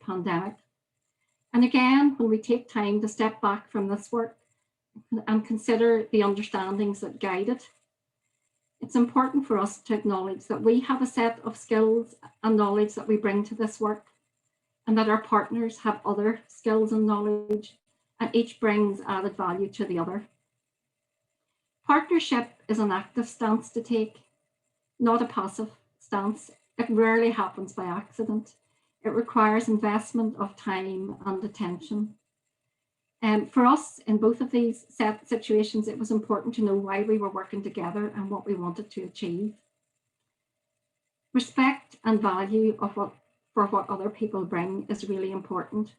pandemic. And again, when we take time to step back from this work and consider the understandings that guide it, it's important for us to acknowledge that we have a set of skills and knowledge that we bring to this work, and that our partners have other skills and knowledge, and each brings added value to the other. Partnership is an active stance to take, not a passive stance. It rarely happens by accident. It requires investment of time and attention. For us, in both of these situations, it was important to know why we were working together and what we wanted to achieve. Respect and value for what other people bring is really important.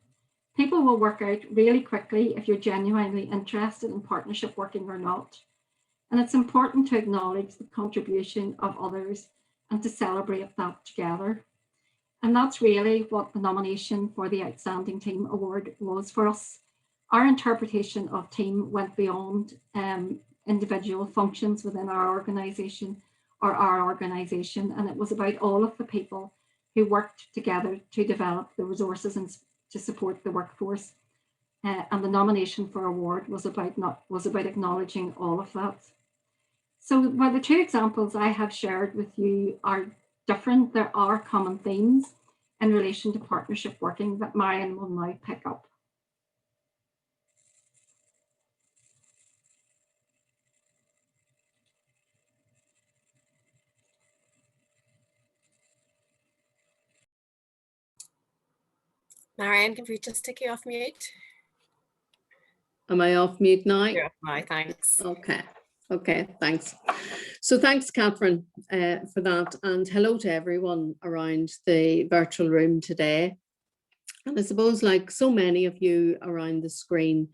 People will work out really quickly if you're genuinely interested in partnership working or not. And it's important to acknowledge the contribution of others and to celebrate that together. And that's really what the nomination for the Outstanding Team Award was for us. Our interpretation of team went beyond individual functions within our organisation or our organisation, and it was about all of the people who worked together to develop the resources and to support the workforce. And the nomination for award was about acknowledging all of that. So while the two examples I have shared with you are different, there are common themes in relation to partnership working that Marion will now pick up. Marion, can we just take you off mute? Am I off mute now? You're off now, thanks. Okay, thanks. So thanks, Catherine, for that. And hello to everyone around the virtual room today. And I suppose, like so many of you around the screen,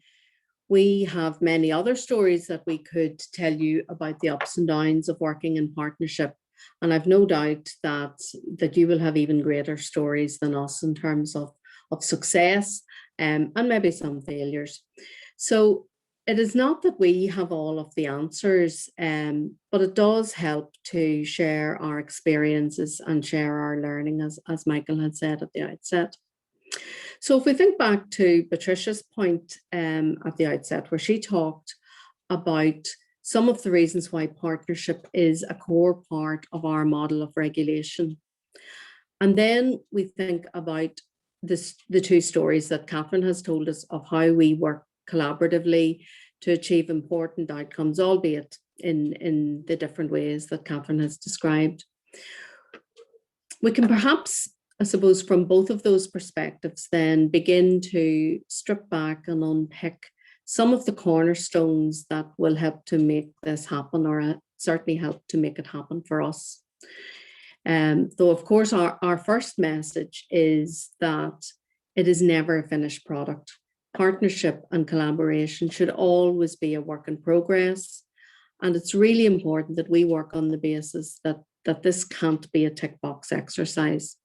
we have many other stories that we could tell you about the ups and downs of working in partnership. And I've no doubt that you will have even greater stories than us in terms of success and maybe some failures. So it is not that we have all of the answers, but it does help to share our experiences and share our learning, as Michael had said at the outset. So if we think back to Patricia's point at the outset, where she talked about some of the reasons why partnership is a core part of our model of regulation. And then we think about the two stories that Catherine has told us of how we work collaboratively to achieve important outcomes, albeit in the different ways that Catherine has described. We can perhaps, I suppose, from both of those perspectives, then begin to strip back and unpick some of the cornerstones that will help to make this happen, or certainly help to make it happen for us. Though, of course, our first message is that it is never a finished product. Partnership and collaboration should always be a work in progress. And it's really important that we work on the basis that this can't be a tick box exercise.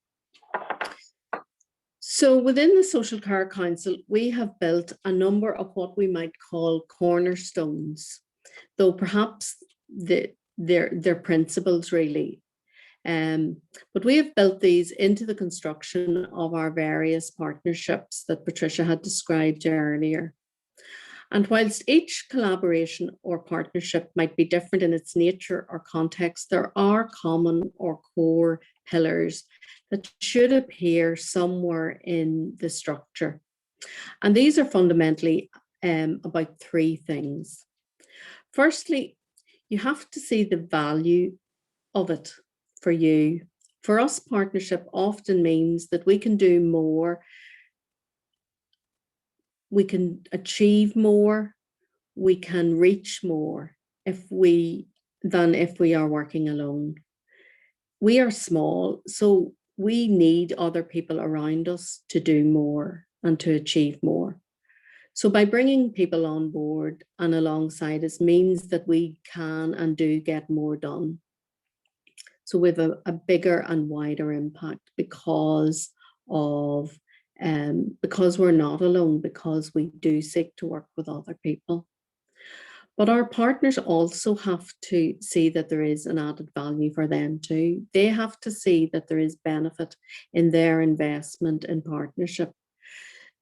So within the Social Care Council, we have built a number of what we might call cornerstones, though perhaps they're principles really. But we have built these into the construction of our various partnerships that Patricia had described earlier. And whilst each collaboration or partnership might be different in its nature or context, there are common or core pillars that should appear somewhere in the structure. And these are fundamentally about three things. Firstly, you have to see the value of it for you. For us, partnership often means that we can do more, we can achieve more, we can reach more than if we are working alone. We are small, so we need other people around us to do more and to achieve more. So by bringing people on board and alongside us means that we can and do get more done. So we have a bigger and wider impact because we're not alone, because we do seek to work with other people. But our partners also have to see that there is an added value for them too. They have to see that there is benefit in their investment in partnership.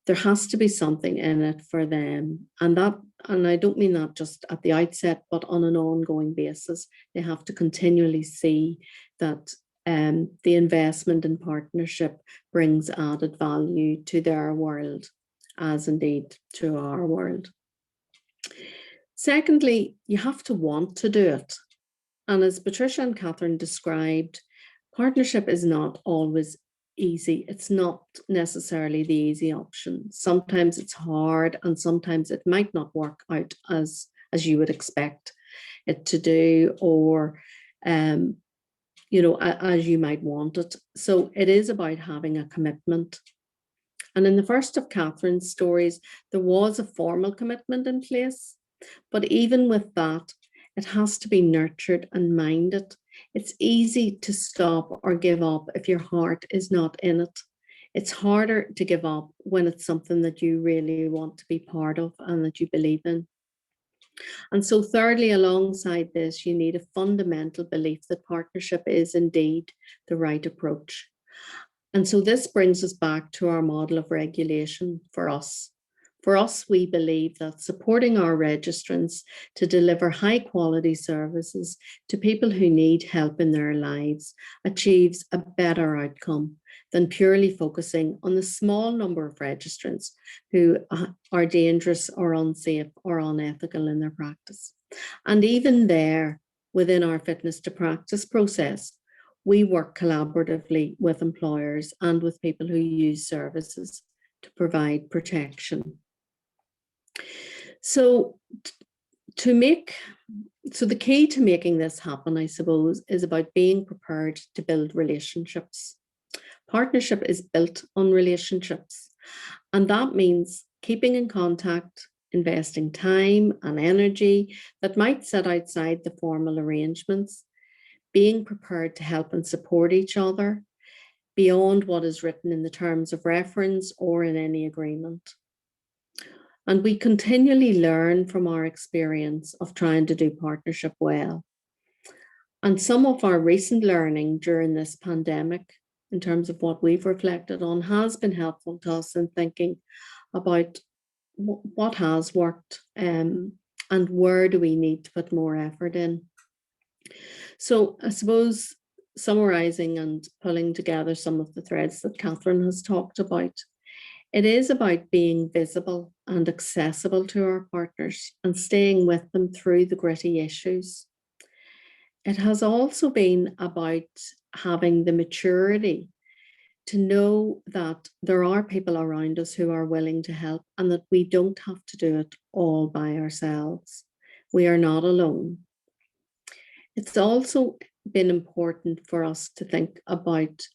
There has to be something in it for them. And I don't mean that just at the outset, but on an ongoing basis. They have to continually see that the investment in partnership brings added value to their world, as indeed to our world. Secondly, you have to want to do it. And as Patricia and Catherine described, partnership is not always easy. It's not necessarily the easy option. Sometimes it's hard, and sometimes it might not work out as you would expect it to do, or you know, as you might want it. So it is about having a commitment. And in the first of Catherine's stories, there was a formal commitment in place. But even with that, it has to be nurtured and minded. It's easy to stop or give up if your heart is not in it. It's harder to give up when it's something that you really want to be part of and that you believe in. And so thirdly, alongside this, you need a fundamental belief that partnership is indeed the right approach. And so this brings us back to our model of regulation for us. For us, we believe that supporting our registrants to deliver high quality services to people who need help in their lives achieves a better outcome than purely focusing on the small number of registrants who are dangerous or unsafe or unethical in their practice. And even there, within our fitness to practice process, we work collaboratively with employers and with people who use services to provide protection. So the key to making this happen, I suppose, is about being prepared to build relationships. Partnership is built on relationships, and that means keeping in contact, investing time and energy that might sit outside the formal arrangements, being prepared to help and support each other beyond what is written in the terms of reference or in any agreement. And we continually learn from our experience of trying to do partnership well. And some of our recent learning during this pandemic, in terms of what we've reflected on, has been helpful to us in thinking about what has worked and where do we need to put more effort in. So I suppose summarising and pulling together some of the threads that Catherine has talked about, it is about being visible and accessible to our partners and staying with them through the gritty issues. It has also been about having the maturity to know that there are people around us who are willing to help and that we don't have to do it all by ourselves. We are not alone. It's also been important for us to think about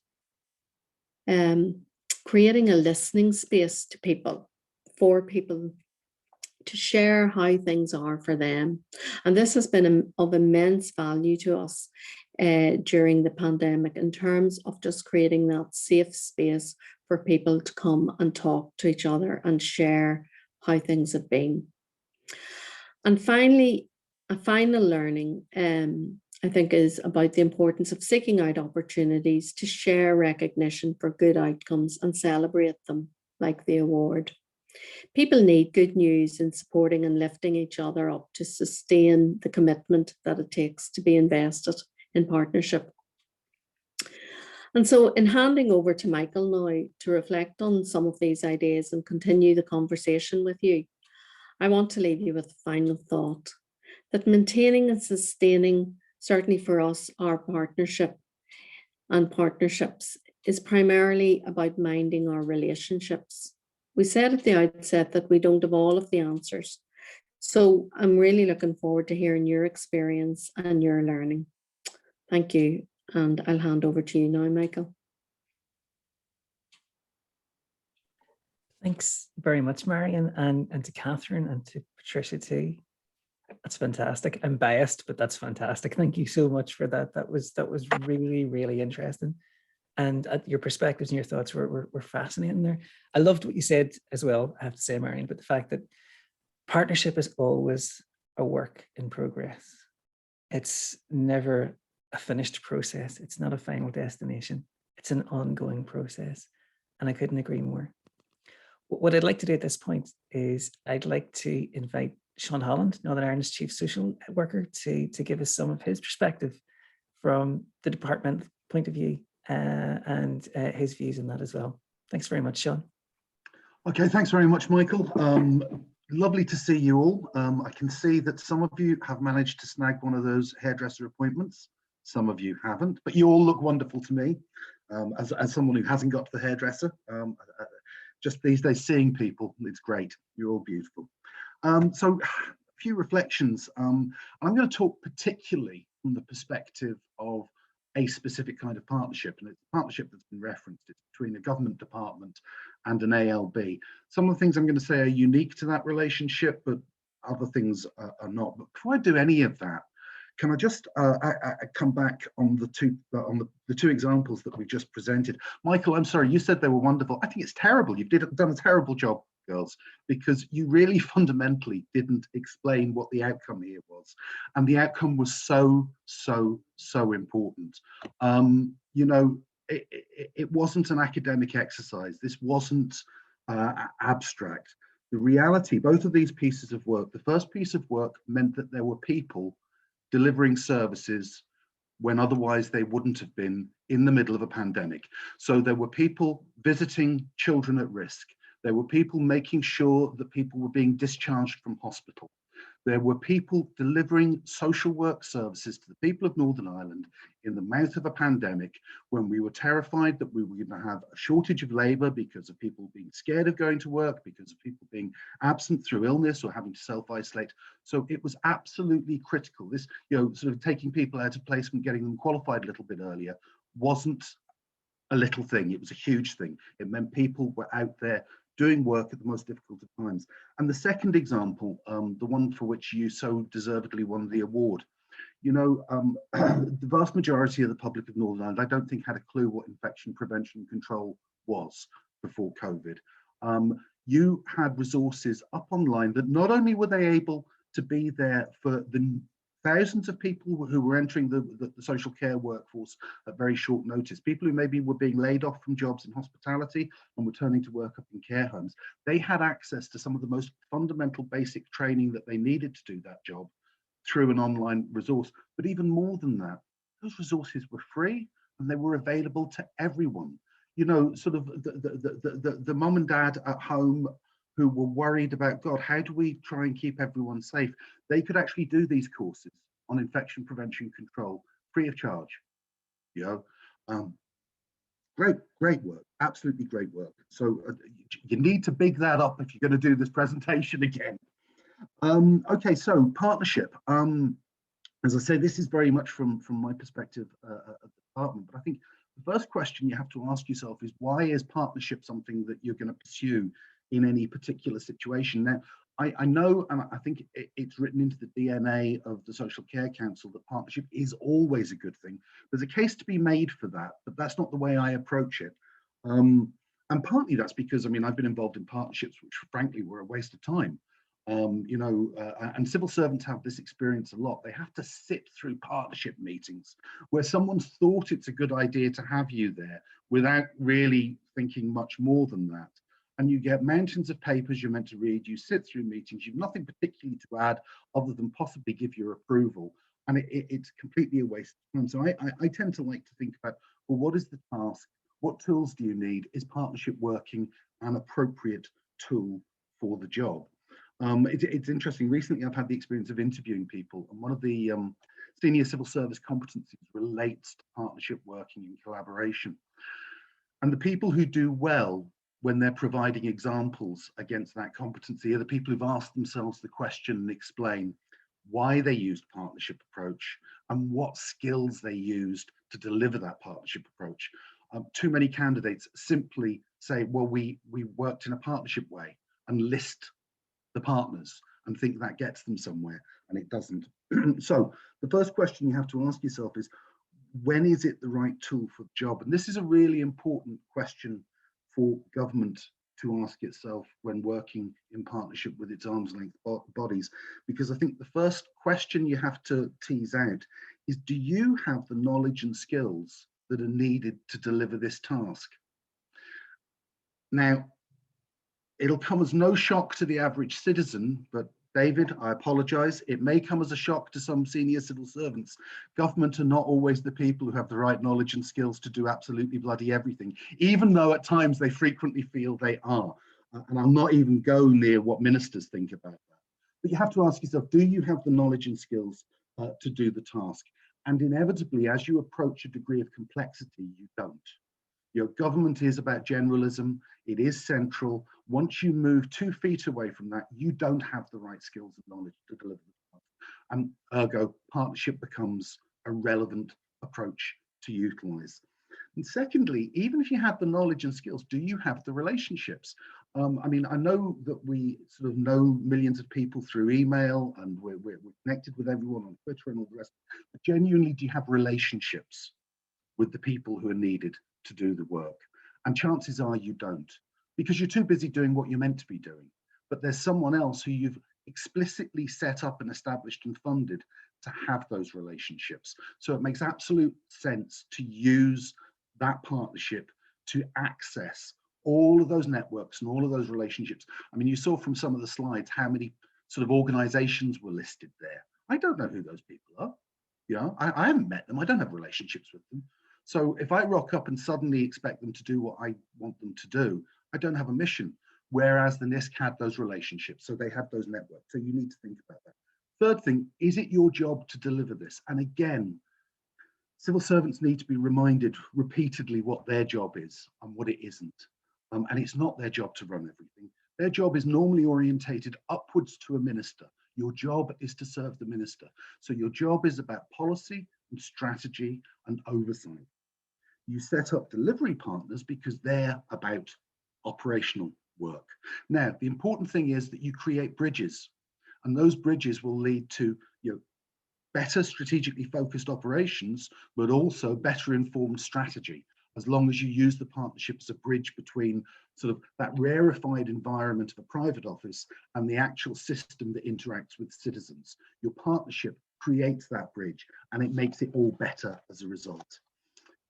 creating a listening space to people, for people to share how things are for them. And this has been of immense value to us during the pandemic in terms of just creating that safe space for people to come and talk to each other and share how things have been. And finally, a final learning, I think, is about the importance of seeking out opportunities to share recognition for good outcomes and celebrate them, like the award. People need good news in supporting and lifting each other up to sustain the commitment that it takes to be invested in partnership. And so in handing over to Michael now to reflect on some of these ideas and continue the conversation with you, I want to leave you with a final thought that maintaining and sustaining, certainly for us, our partnership and partnerships is primarily about minding our relationships. We said at the outset that we don't have all of the answers. So I'm really looking forward to hearing your experience and your learning. Thank you. And I'll hand over to you now, Michael. Thanks very much, Marion, and to Catherine and to Patricia too. That's fantastic. I'm biased, but that's fantastic. Thank you so much for that. That was really, really interesting. And your perspectives and your thoughts were fascinating there. I loved what you said as well, I have to say, Marion, but the fact that partnership is always a work in progress. It's never a finished process. It's not a final destination. It's an ongoing process. And I couldn't agree more. What I'd like to do at this point is I'd like to invite Sean Holland, Northern Ireland's Chief Social Worker, to give us some of his perspective from the department point of view and his views on that as well. Thanks very much, Sean. Okay, thanks very much, Michael. Lovely to see you all. I can see that some of you have managed to snag one of those hairdresser appointments. Some of you haven't, but you all look wonderful to me. As someone who hasn't got to the hairdresser, just these days seeing people, it's great. You're all beautiful. So a few reflections. I'm going to talk particularly from the perspective of a specific kind of partnership, and it's a partnership that's been referenced. It's between a government department and an ALB. Some of the things I'm going to say are unique to that relationship, but other things are not. But before I do any of that, can I just come back on the two examples that we just presented? Michael, I'm sorry, you said they were wonderful. I think it's terrible. You've done a terrible job, girls, because you really fundamentally didn't explain what the outcome here was. And the outcome was so important. You know, it wasn't an academic exercise. This wasn't abstract. The reality, both of these pieces of work, the first piece of work meant that there were people delivering services when otherwise they wouldn't have been in the middle of a pandemic. So there were people visiting children at risk. There were people making sure that people were being discharged from hospital. There were people delivering social work services to the people of Northern Ireland in the mouth of a pandemic when we were terrified that we were going to have a shortage of labour because of people being scared of going to work, because of people being absent through illness or having to self-isolate. So it was absolutely critical. This, you know, sort of taking people out of placement, getting them qualified a little bit earlier, wasn't a little thing. It was a huge thing. It meant people were out there doing work at the most difficult of times. And the second example, the one for which you so deservedly won the award, you know, the vast majority of the public of Northern Ireland, I don't think had a clue what infection prevention and control was before COVID. You had resources up online that not only were they able to be there for the thousands of people who were entering the social care workforce at very short notice, people who maybe were being laid off from jobs in hospitality and were turning to work up in care homes. They had access to some of the most fundamental basic training that they needed to do that job through an online resource. But even more than that, those resources were free and they were available to everyone. You know, sort of the mum and dad at home who were worried about, God, how do we try and keep everyone safe? They could actually do these courses on infection prevention control free of charge. You know, great work, absolutely great work. So you need to big that up if you're going to do this presentation again. Okay, so partnership. As I say, this is very much from my perspective at the department, but I think the first question you have to ask yourself is, why is partnership something that you're going to pursue in any particular situation? Now, I know, and I think it's written into the DNA of the Social Care Council that partnership is always a good thing. There's a case to be made for that, but that's not the way I approach it. And partly that's because, I mean, I've been involved in partnerships which frankly were a waste of time. You know, and civil servants have this experience a lot. They have to sit through partnership meetings where someone's thought it's a good idea to have you there without really thinking much more than that. And you get mountains of papers you're meant to read. You sit through meetings. You've nothing particularly to add other than possibly give your approval. And it's completely a waste of time. So I tend to like to think about, well, what is the task? What tools do you need? Is partnership working an appropriate tool for the job? It's interesting. Recently, I've had the experience of interviewing people, and one of the senior civil service competencies relates to partnership working and collaboration. And the people who do well when they're providing examples against that competency are the people who've asked themselves the question and explain why they used partnership approach and what skills they used to deliver that partnership approach. Too many candidates simply say, well, we worked in a partnership way, and list the partners and think that gets them somewhere, and it doesn't. So the first question you have to ask yourself is, when is it the right tool for the job? And this is a really important question for government to ask itself when working in partnership with its arm's length bodies, because I think the first question you have to tease out is, do you have the knowledge and skills that are needed to deliver this task? Now, it'll come as no shock to the average citizen, but David, I apologise, it may come as a shock to some senior civil servants. Government are not always the people who have the right knowledge and skills to do absolutely bloody everything, even though at times they frequently feel they are. And I'll not even go near what ministers think about that. But you have to ask yourself, do you have the knowledge and skills to do the task? And inevitably, as you approach a degree of complexity, you don't. Your government is about generalism. It is central. Once you move 2 feet away from that, you don't have the right skills and knowledge to deliver the task. And ergo, partnership becomes a relevant approach to utilize. And secondly, even if you have the knowledge and skills, do you have the relationships? I mean, I know that we sort of know millions of people through email, and we're connected with everyone on Twitter and all the rest. But genuinely, do you have relationships with the people who are needed to do the work? And chances are you don't, because you're too busy doing what you're meant to be doing. But there's someone else who you've explicitly set up and established and funded to have those relationships. So it makes absolute sense to use that partnership to access all of those networks and all of those relationships. I mean, you saw from some of the slides how many sort of organizations were listed there. I don't know who those people are. You know, I haven't met them. I don't have relationships with them. So if I rock up and suddenly expect them to do what I want them to do, I don't have a mission. Whereas the NISCC had those relationships, so they had those networks. So you need to think about that. Third thing, is it your job to deliver this? And again, civil servants need to be reminded repeatedly what their job is and what it isn't. And it's not their job to run everything. Their job is normally orientated upwards to a minister. Your job is to serve the minister. So your job is about policy and strategy and oversight. You set up delivery partners because they're about operational work. Now, the important thing is that you create bridges, and those bridges will lead to, you know, better strategically focused operations, but also better informed strategy, as long as you use the partnership as a bridge between sort of that rarefied environment of a private office and the actual system that interacts with citizens. Your partnership creates that bridge, and it makes it all better as a result.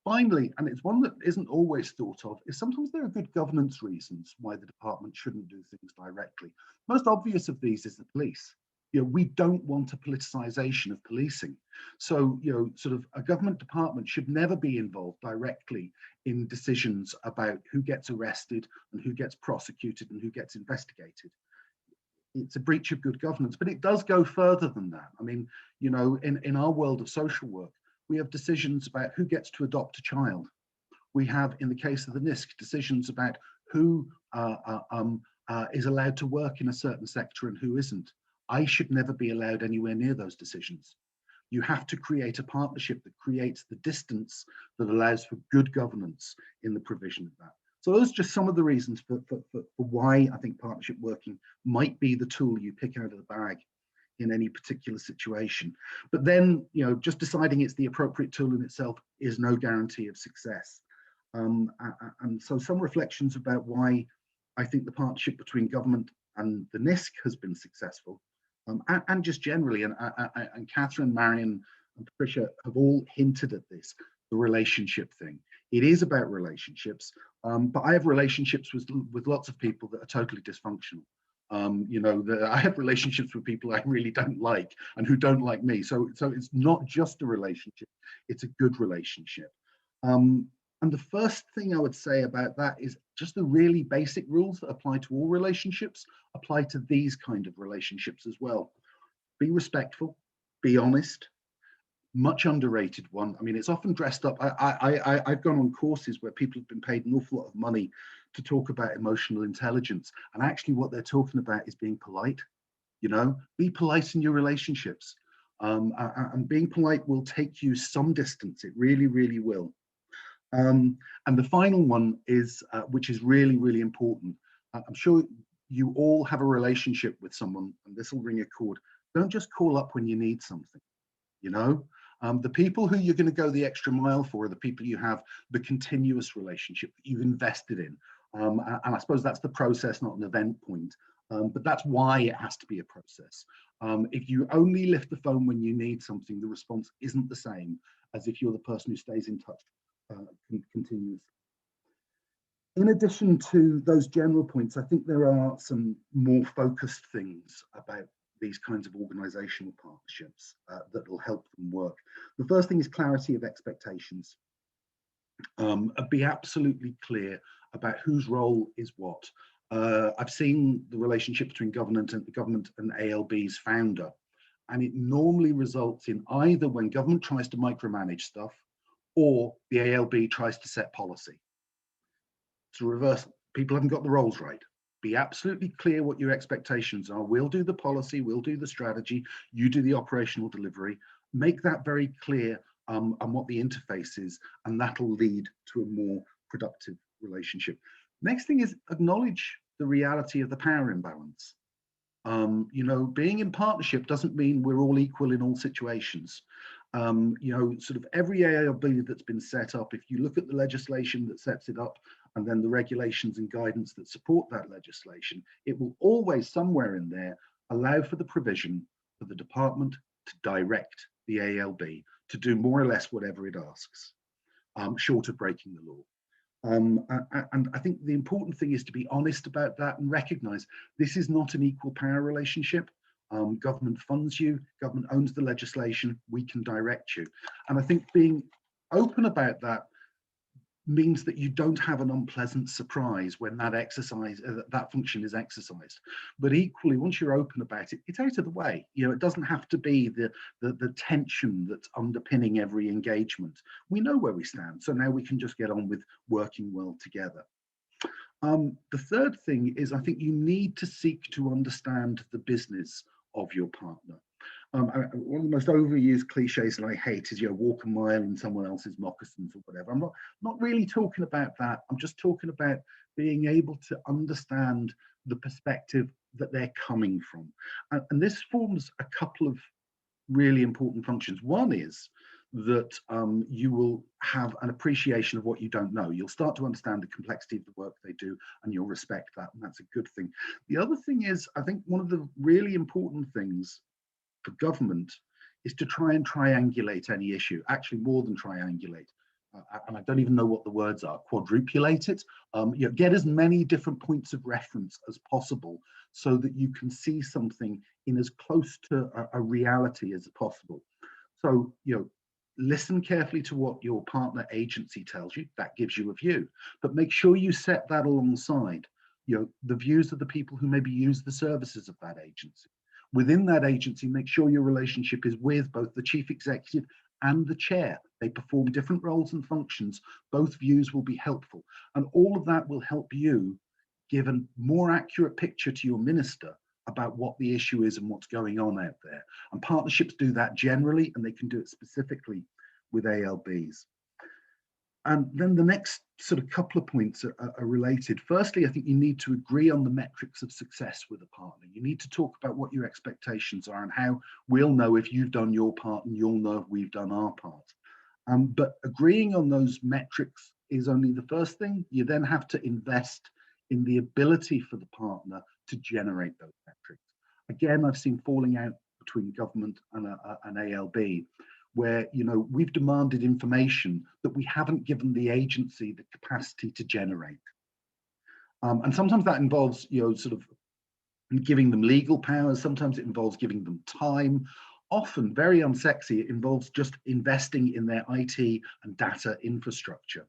Finally, and it's one that isn't always thought of, is sometimes there are good governance reasons why the department shouldn't do things directly. Most obvious of these is the police. You know, we don't want a politicization of policing. So, you know, sort of a government department should never be involved directly in decisions about who gets arrested and who gets prosecuted and who gets investigated. It's a breach of good governance, but it does go further than that. I mean, you know, in our world of social work, we have decisions about who gets to adopt a child. We have, in the case of the NISCC, decisions about who is allowed to work in a certain sector and who isn't. I should never be allowed anywhere near those decisions. You have to create a partnership that creates the distance that allows for good governance in the provision of that. So those are just some of the reasons for why I think partnership working might be the tool you pick out of the bag in any particular situation. But then, you know, just deciding it's the appropriate tool in itself is no guarantee of success. And so some reflections about why I think the partnership between government and the NISCC has been successful, and just generally, and Catherine, Marion, and Patricia have all hinted at this, the relationship thing. It is about relationships, but I have relationships with lots of people that are totally dysfunctional. You know, I have relationships with people I really don't like and who don't like me. So it's not just a relationship, it's a good relationship. And the first thing I would say about that is just the really basic rules that apply to all relationships apply to these kind of relationships as well. Be respectful, be honest. Much underrated one. I mean, it's often dressed up. I've gone on courses where people have been paid an awful lot of money to talk about emotional intelligence, and actually what they're talking about is being polite. You know, be polite in your relationships, and being polite will take you some distance. It really, really will. And the final one is, which is really, really important. I'm sure you all have a relationship with someone, and this will ring a chord. Don't just call up when you need something, you know? The people who you're going to go the extra mile for are the people you have the continuous relationship that you've invested in. And I suppose that's the process, not an event point. But that's why it has to be a process. If you only lift the phone when you need something, the response isn't the same as if you're the person who stays in touch continuously. In addition to those general points, I think there are some more focused things about these kinds of organizational partnerships that will help them work. The first thing is clarity of expectations. Be absolutely clear about whose role is what. I've seen the relationship between government and ALB's founder, and it normally results in either when government tries to micromanage stuff or the ALB tries to set policy. To reverse, people haven't got the roles right. Be absolutely clear what your expectations are. We'll do the policy, we'll do the strategy, you do the operational delivery. Make that very clear and what the interface is, and that'll lead to a more productive relationship. Next thing is acknowledge the reality of the power imbalance. You know, being in partnership doesn't mean we're all equal in all situations. You know, sort of every ALB that's been set up, if you look at the legislation that sets it up and then the regulations and guidance that support that legislation, it will always somewhere in there allow for the provision for the department to direct the ALB to do more or less whatever it asks, short of breaking the law. And I think the important thing is to be honest about that and recognize this is not an equal power relationship. Government funds you, government owns the legislation, we can direct you. And I think being open about that means that you don't have an unpleasant surprise when that that function is exercised. But equally, once you're open about it, it's out of the way. You know, it doesn't have to be the tension that's underpinning every engagement. We know where we stand, so now we can just get on with working well together. The third thing is I think you need to seek to understand the business of your partner. One of the most overused cliches that I hate is, you know, walk a mile in someone else's moccasins or whatever. I'm not really talking about that. I'm just talking about being able to understand the perspective that they're coming from. And this forms a couple of really important functions. One is that you will have an appreciation of what you don't know. You'll start to understand the complexity of the work they do, and you'll respect that, and that's a good thing. The other thing is, I think one of the really important things for government is to try and triangulate any issue, actually more than triangulate. And I don't even know what the words are, quadrupulate it. You know, get as many different points of reference as possible so that you can see something in as close to a reality as possible. So, you know, listen carefully to what your partner agency tells you. That gives you a view, but make sure you set that alongside, you know, the views of the people who maybe use the services of that agency. Within that agency, make sure your relationship is with both the chief executive and the chair. They perform different roles and functions. Both views will be helpful. And all of that will help you give a more accurate picture to your minister about what the issue is and what's going on out there. And partnerships do that generally, and they can do it specifically with ALBs. And then the next sort of couple of points are related. Firstly, I think you need to agree on the metrics of success with a partner. You need to talk about what your expectations are and how we'll know if you've done your part and you'll know if we've done our part. But agreeing on those metrics is only the first thing. You then have to invest in the ability for the partner to generate those metrics. Again, I've seen falling out between government and an ALB, where, you know, we've demanded information that we haven't given the agency the capacity to generate. And sometimes that involves, you know, sort of giving them legal powers. Sometimes it involves giving them time. Often, very unsexy, it involves just investing in their IT and data infrastructure.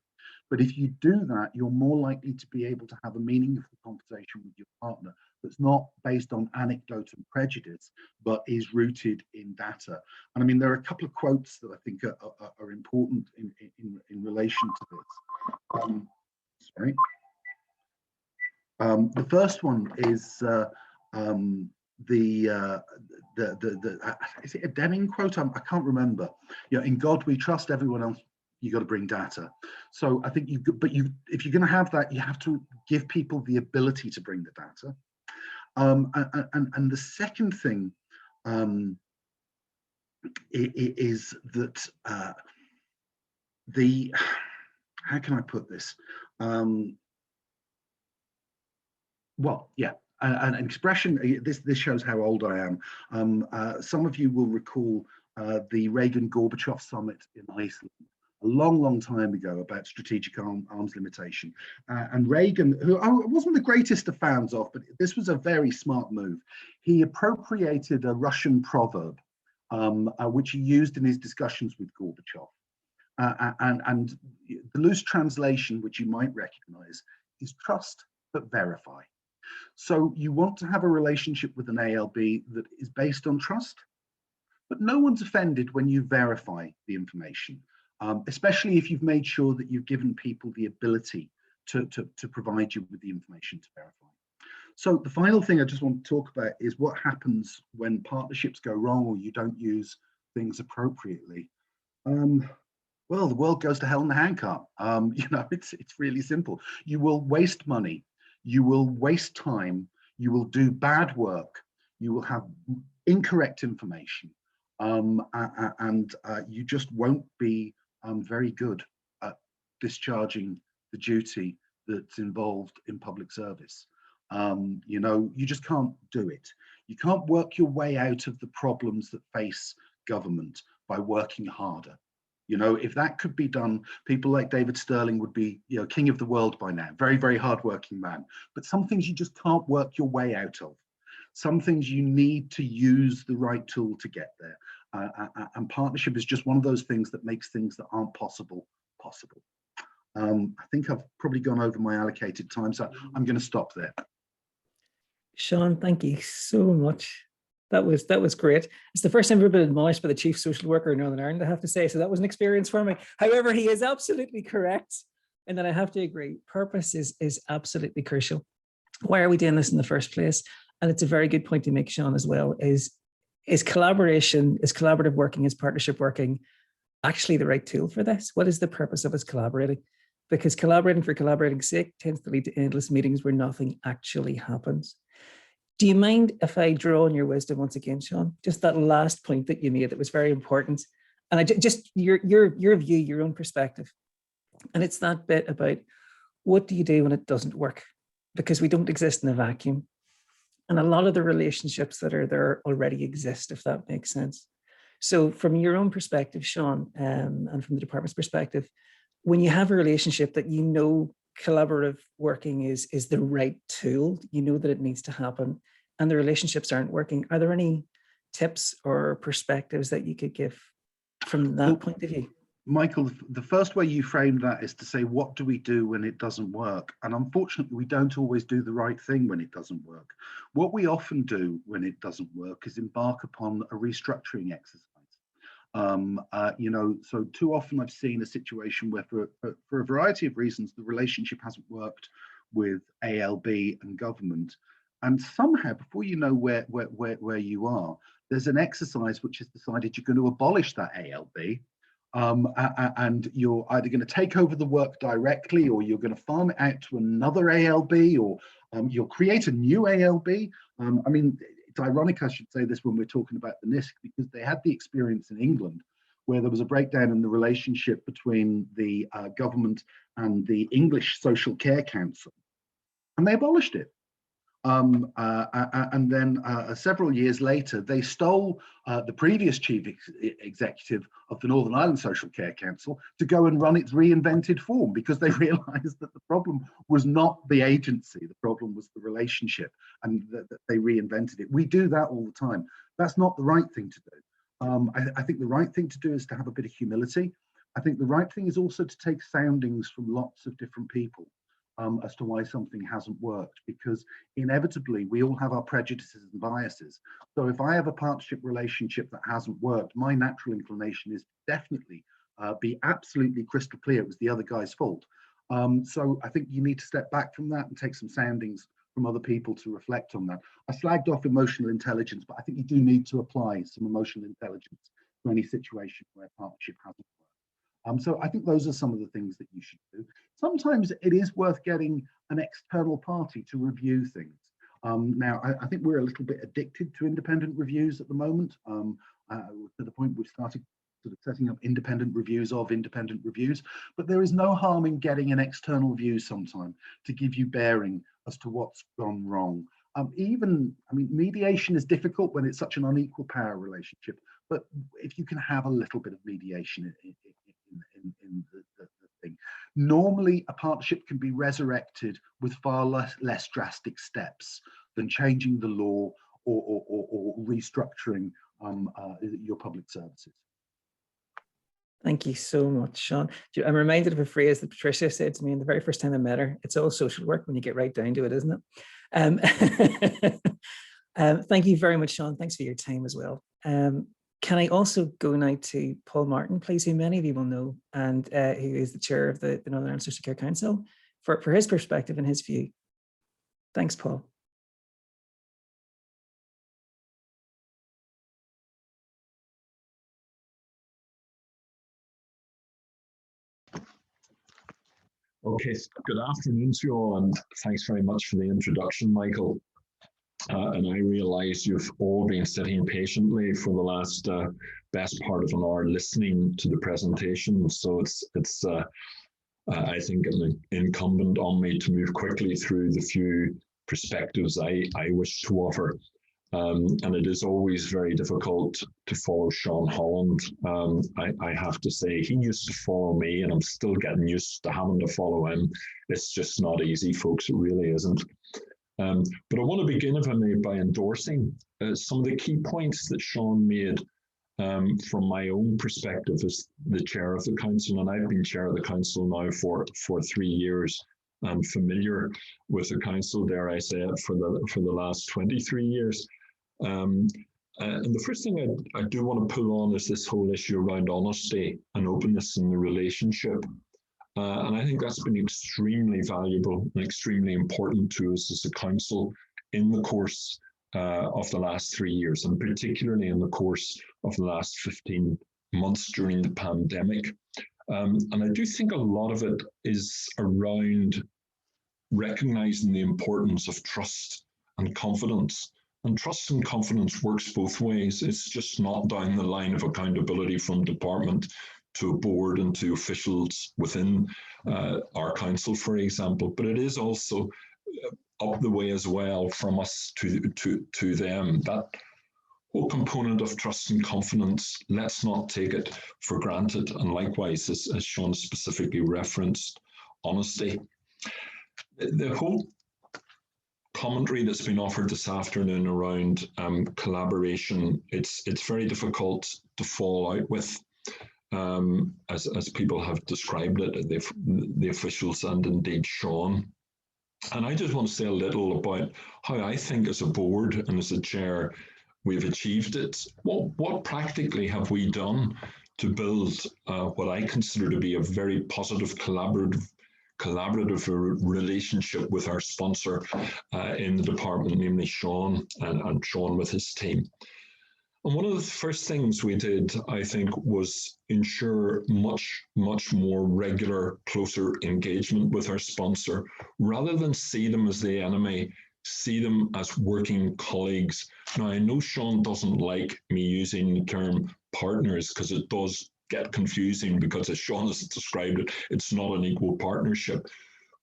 But if you do that, you're more likely to be able to have a meaningful conversation with your partner that's not based on anecdote and prejudice, but is rooted in data. And I mean, there are a couple of quotes that I think are important in relation to this. Sorry. The first one is is it a Deming quote? I can't remember. You know, in God we trust, everyone else you got to bring data. So I think if you're going to have that, you have to give people the ability to bring the data. And the second thing is that how can I put this? Well, yeah, an expression, this shows how old I am. Some of you will recall the Reagan-Gorbachev summit in Iceland a long, long time ago about strategic arms limitation. And Reagan, who I wasn't the greatest of fans of, but this was a very smart move. He appropriated a Russian proverb, which he used in his discussions with Gorbachev. And the loose translation, which you might recognize, is trust but verify. So you want to have a relationship with an ALB that is based on trust, but no one's offended when you verify the information, especially if you've made sure that you've given people the ability to provide you with the information to verify. So the final thing I just want to talk about is what happens when partnerships go wrong or you don't use things appropriately. Well, the world goes to hell in a handcart. You know, it's really simple. You will waste money, you will waste time, you will do bad work, you will have incorrect information, and you just won't be very good at discharging the duty that's involved in public service. You know, you just can't do it. You can't work your way out of the problems that face government by working harder. You know, if that could be done, people like David Sterling would be, you know, king of the world by now. Very, very hardworking man. But some things you just can't work your way out of. Some things you need to use the right tool to get there. And partnership is just one of those things that makes things that aren't possible, possible. I think I've probably gone over my allocated time, so I'm going to stop there. Sean, thank you so much. That was great. It's the first time I've ever been admonished by the chief social worker in Northern Ireland, I have to say. So that was an experience for me. However, he is absolutely correct. And then I have to agree, purpose is absolutely crucial. Why are we doing this in the first place? And it's a very good point to make, Sean, as well, is collaboration, is collaborative working, is partnership working actually the right tool for this? What is the purpose of us collaborating? Because collaborating for collaborating's sake tends to lead to endless meetings where nothing actually happens. Do you mind if I draw on your wisdom once again, Sean? Just that last point that you made that was very important. And I just your view, your own perspective. And it's that bit about what do you do when it doesn't work? Because we don't exist in a vacuum. And a lot of the relationships that are there already exist, if that makes sense. So from your own perspective, Sean, and from the department's perspective, when you have a relationship that you know collaborative working is the right tool, you know that it needs to happen, and the relationships aren't working, are there any tips or perspectives that you could give from that point of view? Michael, the first way you frame that is to say, what do we do when it doesn't work? And unfortunately, we don't always do the right thing when it doesn't work. What we often do when it doesn't work is embark upon a restructuring exercise. You know, so too often I've seen a situation where for a variety of reasons, the relationship hasn't worked with ALB and government. And somehow, before you know where you are, there's an exercise which has decided you're going to abolish that ALB. And you're either going to take over the work directly, or you're going to farm it out to another ALB, or you'll create a new ALB. I mean, it's ironic I should say this when we're talking about the NISCC, because they had the experience in England where there was a breakdown in the relationship between the government and the English Social Care Council, and they abolished it. And then several years later, they stole the previous chief executive of the Northern Ireland Social Care Council to go and run its reinvented form, because they realized that the problem was not the agency, the problem was the relationship, and that they reinvented it. We do that all the time. That's not the right thing to do. I think the right thing to do is to have a bit of humility. I think the right thing is also to take soundings from lots of different people. As to why something hasn't worked, because inevitably we all have our prejudices and biases. So if I have a partnership relationship that hasn't worked, my natural inclination is definitely be absolutely crystal clear it was the other guy's fault. So I think you need to step back from that and take some soundings from other people to reflect on that. I slagged off emotional intelligence, but I think you do need to apply some emotional intelligence to any situation where partnership hasn't worked. So I think those are some of the things that you should do. Sometimes it is worth getting an external party to review things. Now, I think we're a little bit addicted to independent reviews at the moment, to the point we've started sort of setting up independent reviews of independent reviews, but there is no harm in getting an external view sometime to give you bearing as to what's gone wrong. Mediation is difficult when it's such an unequal power relationship, but if you can have a little bit of mediation in the thing, normally a partnership can be resurrected with far less drastic steps than changing the law or restructuring your public services. Thank you so much, Sean. I'm reminded of a phrase that Patricia said to me the very first time I met her. It's all social work when you get right down to it, isn't it? Thank you very much, Sean. Thanks for your time as well. Can I also go now to Paul Martin, please, who many of you will know, and who is the chair of the Northern Ireland Social Care Council, for his perspective and his view. Thanks, Paul. Okay, good afternoon to you all, and thanks very much for the introduction, Michael. And I realise you've all been sitting patiently for the last best part of an hour listening to the presentation. So it's I think, incumbent on me to move quickly through the few perspectives I wish to offer. And it is always very difficult to follow Sean Holland. I have to say, he used to follow me, and I'm still getting used to having to follow him. It's just not easy, folks. It really isn't. But I want to begin, if I may, by endorsing some of the key points that Sean made from my own perspective as the chair of the council. And I've been chair of the council now for 3 years. I'm familiar with the council, dare I say it, for the last 23 years. And the first thing I do want to pull on is this whole issue around honesty and openness in the relationship. And I think that's been extremely valuable and extremely important to us as a council in the course of the last 3 years, and particularly in the course of the last 15 months during the pandemic. And I do think a lot of it is around recognizing the importance of trust and confidence. And trust and confidence works both ways. It's just not down the line of accountability from department to a board and to officials within our council, for example, but it is also up the way as well from us to them. That whole component of trust and confidence, let's not take it for granted. And likewise, as Sean specifically referenced, honesty. The whole commentary that's been offered this afternoon around collaboration, it's very difficult to fall out with, as people have described it, the officials and indeed Sean. And I just want to say a little about how I think as a board and as a chair, we've achieved it. What practically have we done to build what I consider to be a very positive collaborative relationship with our sponsor in the department, namely Sean and Sean with his team. And one of the first things we did, I think, was ensure much more regular, closer engagement with our sponsor, rather than see them as the enemy, see them as working colleagues. Now, I know Sean doesn't like me using the term partners because it does get confusing, because as Sean has described it, it's not an equal partnership.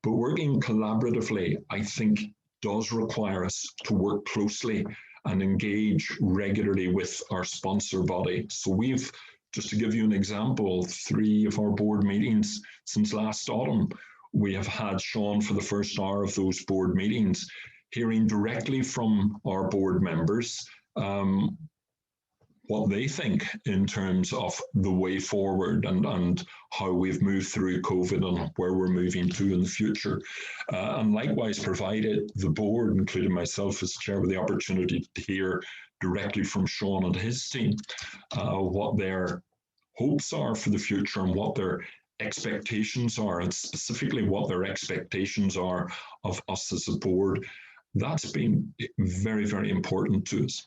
But working collaboratively, I think, does require us to work closely and engage regularly with our sponsor body. So we've, just to give you an example, 3 of our board meetings since last autumn, we have had Sean for the first hour of those board meetings, hearing directly from our board members what they think in terms of the way forward and how we've moved through COVID and where we're moving to in the future. And likewise provided the board, including myself as chair, with the opportunity to hear directly from Sean and his team what their hopes are for the future and what their expectations are, and specifically what their expectations are of us as a board. That's been very, very important to us.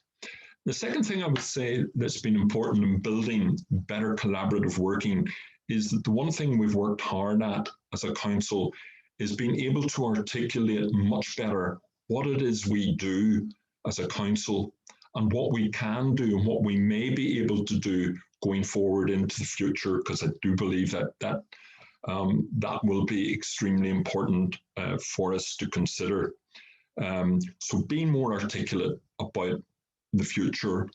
The second thing I would say that's been important in building better collaborative working is that the one thing we've worked hard at as a council is being able to articulate much better what it is we do as a council and what we can do and what we may be able to do going forward into the future, because I do believe that that will be extremely important for us to consider. So being more articulate about the future,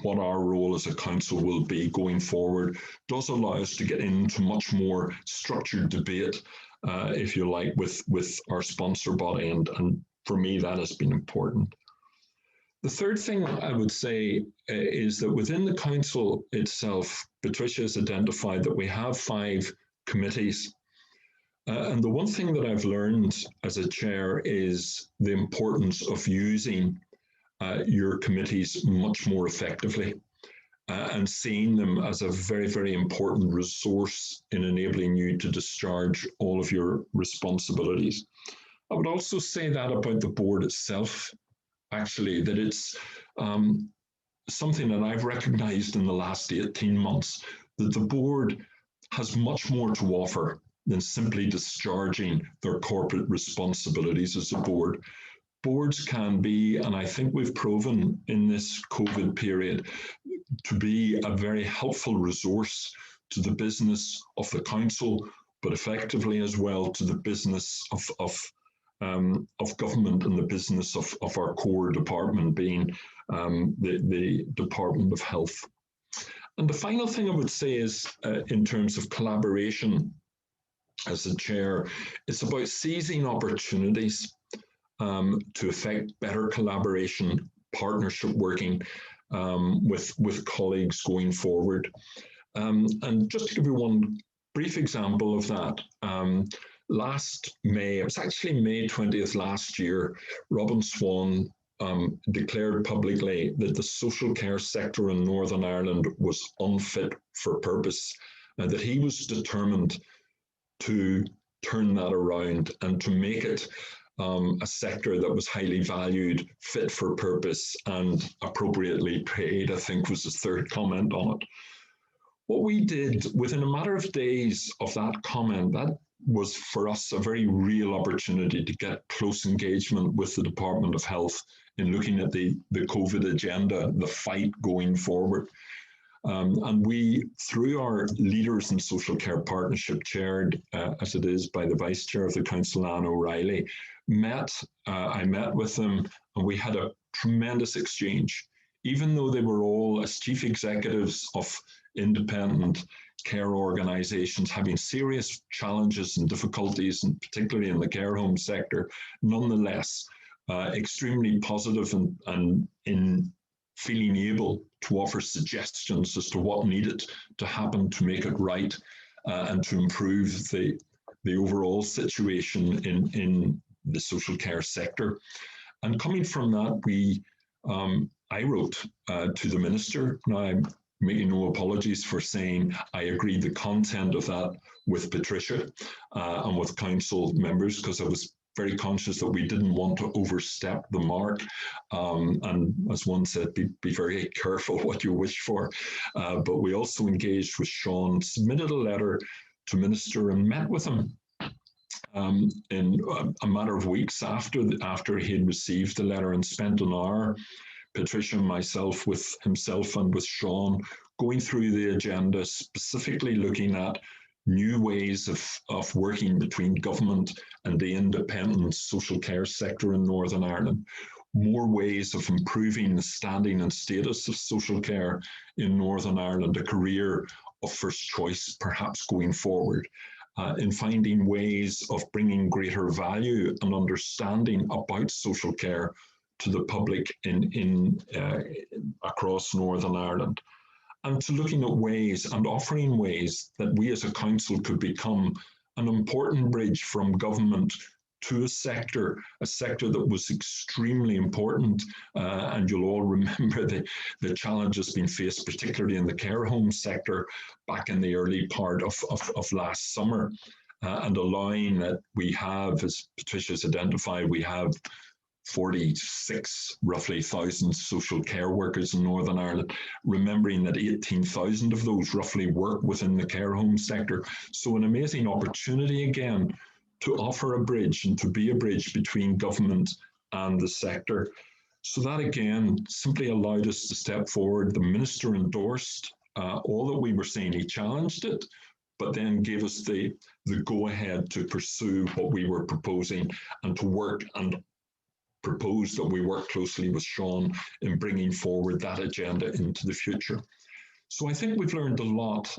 what our role as a council will be going forward, does allow us to get into much more structured debate, if you like, with our sponsor body, and for me that has been important. The third thing I would say is that within the council itself, Patricia has identified that we have 5 committees. And the one thing that I've learned as a chair is the importance of using your committees much more effectively and seeing them as a very, very important resource in enabling you to discharge all of your responsibilities. I would also say that about the board itself, actually, that it's something that I've recognized in the last 18 months, that the board has much more to offer than simply discharging their corporate responsibilities as a board. Boards can be, and I think we've proven in this COVID period, to be a very helpful resource to the business of the council, but effectively as well to the business of government and the business of our core department, being the Department of Health. And the final thing I would say is, in terms of collaboration as a chair, it's about seizing opportunities to effect better collaboration, partnership working with colleagues going forward. And just to give you one brief example of that, last May, it was actually May 20th last year, Robin Swan declared publicly that the social care sector in Northern Ireland was unfit for purpose, and that he was determined to turn that around and to make it a sector that was highly valued, fit for purpose, and appropriately paid, I think was his third comment on it. What we did within a matter of days of that comment, that was for us a very real opportunity to get close engagement with the Department of Health in looking at the COVID agenda, the fight going forward. And we, through our Leaders in Social Care Partnership, chaired as it is by the Vice Chair of the Council, Anne O'Reilly, I met with them, and we had a tremendous exchange. Even though they were all, as chief executives of independent care organisations, having serious challenges and difficulties, and particularly in the care home sector, nonetheless, extremely positive and in feeling able to offer suggestions as to what needed to happen to make it right and to improve the overall situation in the social care sector. And coming from that, I wrote to the Minister. Now, I'm making no apologies for saying I agreed the content of that with Patricia and with council members, because I was very conscious that we didn't want to overstep the mark. And as one said, be very careful what you wish for. But we also engaged with Sean, submitted a letter to Minister and met with him in a matter of weeks after he had received the letter, and spent an hour, Patricia and myself, with himself and with Sean, going through the agenda, specifically looking at new ways of working between government and the independent social care sector in Northern Ireland, more ways of improving the standing and status of social care in Northern Ireland, a career of first choice perhaps going forward, in finding ways of bringing greater value and understanding about social care to the public in across Northern Ireland, and to looking at ways and offering ways that we as a council could become an important bridge from government to a sector that was extremely important. And you'll all remember the challenges being faced, particularly in the care home sector back in the early part of last summer, and allowing that we have, as Patricia's identified, we have 46 roughly thousand social care workers in Northern Ireland, remembering that 18,000 of those roughly work within the care home sector. So an amazing opportunity again to offer a bridge and to be a bridge between government and the sector. So that again simply allowed us to step forward. The Minister endorsed all that we were saying. He challenged it, but then gave us the go-ahead to pursue what we were proposing and to work and propose that we work closely with Sean in bringing forward that agenda into the future. So I think we've learned a lot.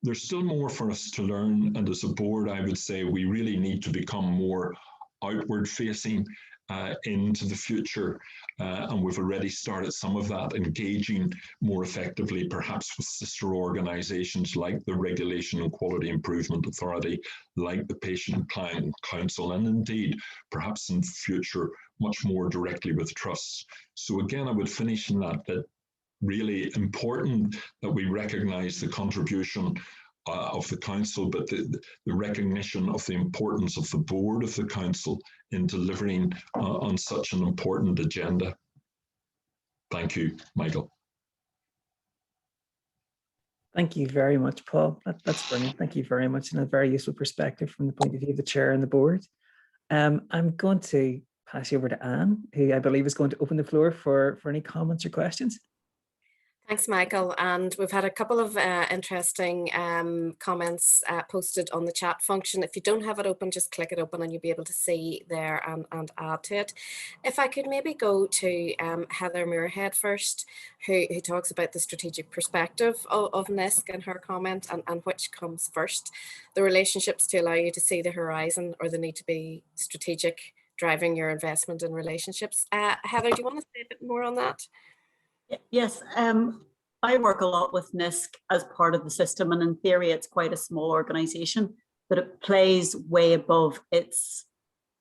There's still more for us to learn, and as a board, I would say we really need to become more outward facing into the future, and we've already started some of that, engaging more effectively perhaps with sister organisations like the Regulation and Quality Improvement Authority, like the Patient and Client Council, and indeed perhaps in future much more directly with trusts. So again, I would finish in that really important that we recognise the contribution of the council, but the recognition of the importance of the board of the council in delivering on such an important agenda. Thank you, Michael. Thank you very much, Paul. That's brilliant. Thank you very much, and a very useful perspective from the point of view of the chair and the board. I'm going to pass you over to Anne, who I believe is going to open the floor for any comments or questions. Thanks, Michael. And we've had a couple of interesting comments posted on the chat function. If you don't have it open, just click it open and you'll be able to see there and add to it. If I could maybe go to Heather Muirhead first, who talks about the strategic perspective of NISCC and her comment, and which comes first, the relationships to allow you to see the horizon or the need to be strategic, driving your investment in relationships. Heather, do you want to say a bit more on that? Yes, I work a lot with NISCC as part of the system, and in theory it's quite a small organization, but it plays way above its,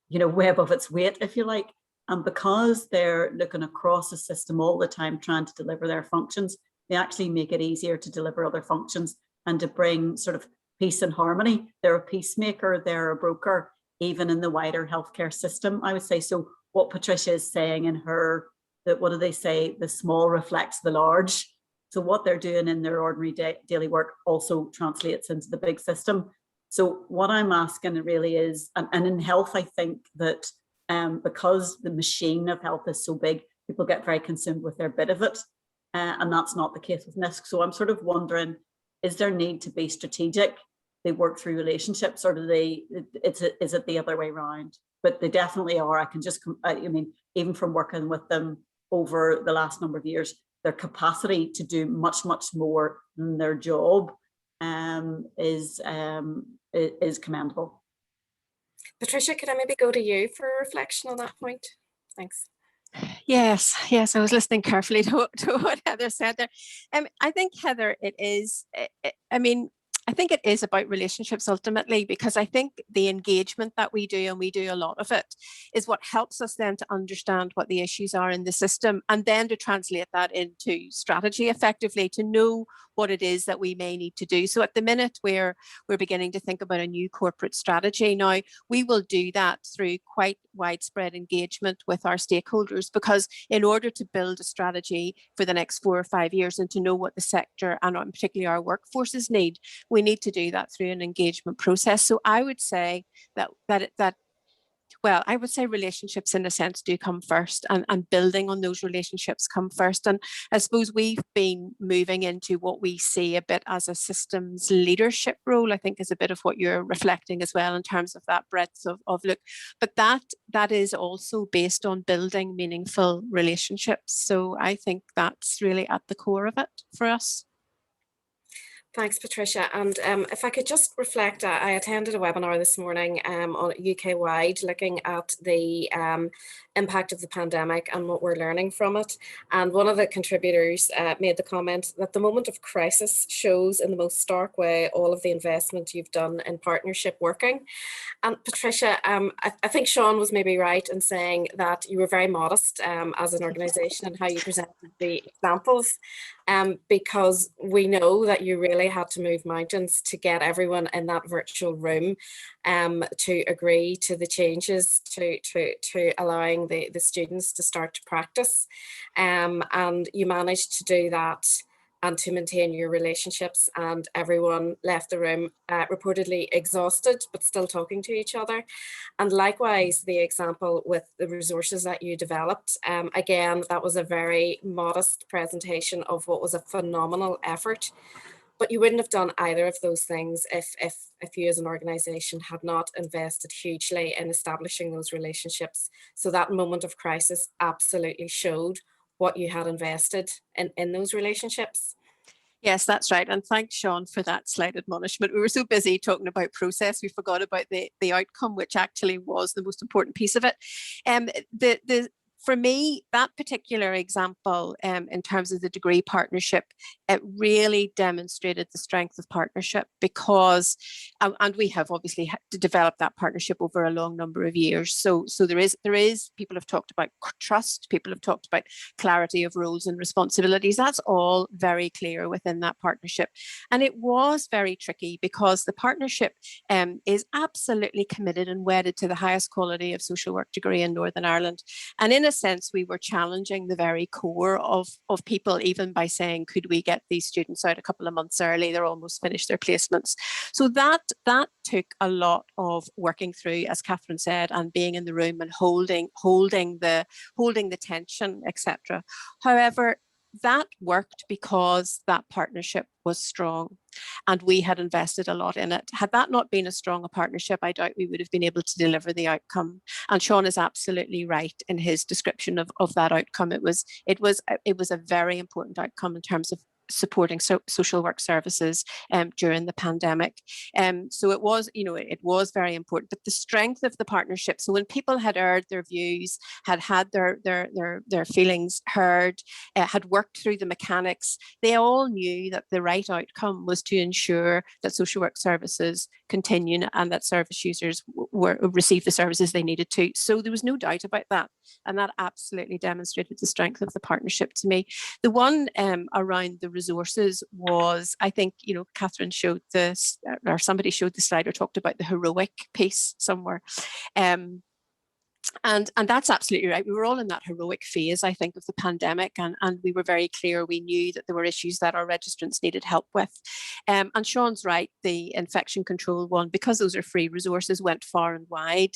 way above its weight, if you like. And because they're looking across the system all the time trying to deliver their functions, they actually make it easier to deliver other functions and to bring sort of peace and harmony. They're a peacemaker, they're a broker, even in the wider healthcare system, I would say. So what Patricia is saying in her, that what do they say, the small reflects the large. So what they're doing in their ordinary daily work also translates into the big system. So what I'm asking really is, and in health, I think that because the machine of health is so big, people get very consumed with their bit of it. And that's not the case with NISCC. So I'm sort of wondering, is there need to be strategic? They work through relationships, or do they, is it the other way around? But they definitely are. I can just, I mean, even from working with them over the last number of years, their capacity to do much, much more than their job is commendable. Patricia, could I maybe go to you for a reflection on that point? Thanks. Yes, I was listening carefully to what Heather said there. I think, Heather, I think it is about relationships ultimately, because I think the engagement that we do, and we do a lot of it, is what helps us then to understand what the issues are in the system, and then to translate that into strategy effectively, to know what it is that we may need to do. So at the minute we're beginning to think about a new corporate strategy. Now, we will do that through quite widespread engagement with our stakeholders, because in order to build a strategy for the next 4 or 5 years and to know what the sector and particularly our workforces need, we need to do that through an engagement process. So I would say I would say relationships in a sense do come first, and building on those relationships come first. And I suppose we've been moving into what we see a bit as a systems leadership role, I think is a bit of what you're reflecting as well, in terms of that breadth of look. But that is also based on building meaningful relationships. So I think that's really at the core of it for us. Thanks, Patricia. And if I could just reflect, I attended a webinar this morning on UK-wide, looking at the impact of the pandemic and what we're learning from it. And one of the contributors made the comment that the moment of crisis shows in the most stark way all of the investment you've done in partnership working. And Patricia, I think Sean was maybe right in saying that you were very modest as an organisation and how you presented the examples, because we know that you really had to move mountains to get everyone in that virtual room to agree to the changes to allowing the students to start to practice. And you managed to do that and to maintain your relationships, and everyone left the room reportedly exhausted, but still talking to each other. And likewise, the example with the resources that you developed, again, that was a very modest presentation of what was a phenomenal effort. But you wouldn't have done either of those things if you as an organisation had not invested hugely in establishing those relationships. So that moment of crisis absolutely showed what you had invested in those relationships. Yes, that's right. And thanks, Sean, for that slight admonishment. We were so busy talking about process, we forgot about the outcome, which actually was the most important piece of it. For me, that particular example, in terms of the degree partnership, it really demonstrated the strength of partnership because, and we have obviously had to develop that partnership over a long number of years. So there is, people have talked about trust, people have talked about clarity of roles and responsibilities. That's all very clear within that partnership. And it was very tricky because the partnership is absolutely committed and wedded to the highest quality of social work degree in Northern Ireland. And in a sense, we were challenging the very core of people, even by saying, could we get these students out a couple of months early? They're almost finished their placements. So that took a lot of working through, as Catherine said, and being in the room and holding the tension, etc. However, that worked because that partnership was strong and we had invested a lot in it. Had that not been as strong a partnership, I doubt we would have been able to deliver the outcome. And Sean is absolutely right in his description of that outcome. It was a very important outcome in terms of supporting social work services during the pandemic. So it was, it was very important, but the strength of the partnership. So when people had aired their views, had their feelings heard, had worked through the mechanics, they all knew that the right outcome was to ensure that social work services continue and that service users receive the services they needed to. So there was no doubt about that. And that absolutely demonstrated the strength of the partnership to me. The one around the resources was, I think, Catherine showed this, or somebody showed the slide or talked about the heroic piece somewhere. And that's absolutely right. We were all in that heroic phase, I think, of the pandemic, and we were very clear. We knew that there were issues that our registrants needed help with. And Sean's right, the infection control one, because those are free resources, went far and wide.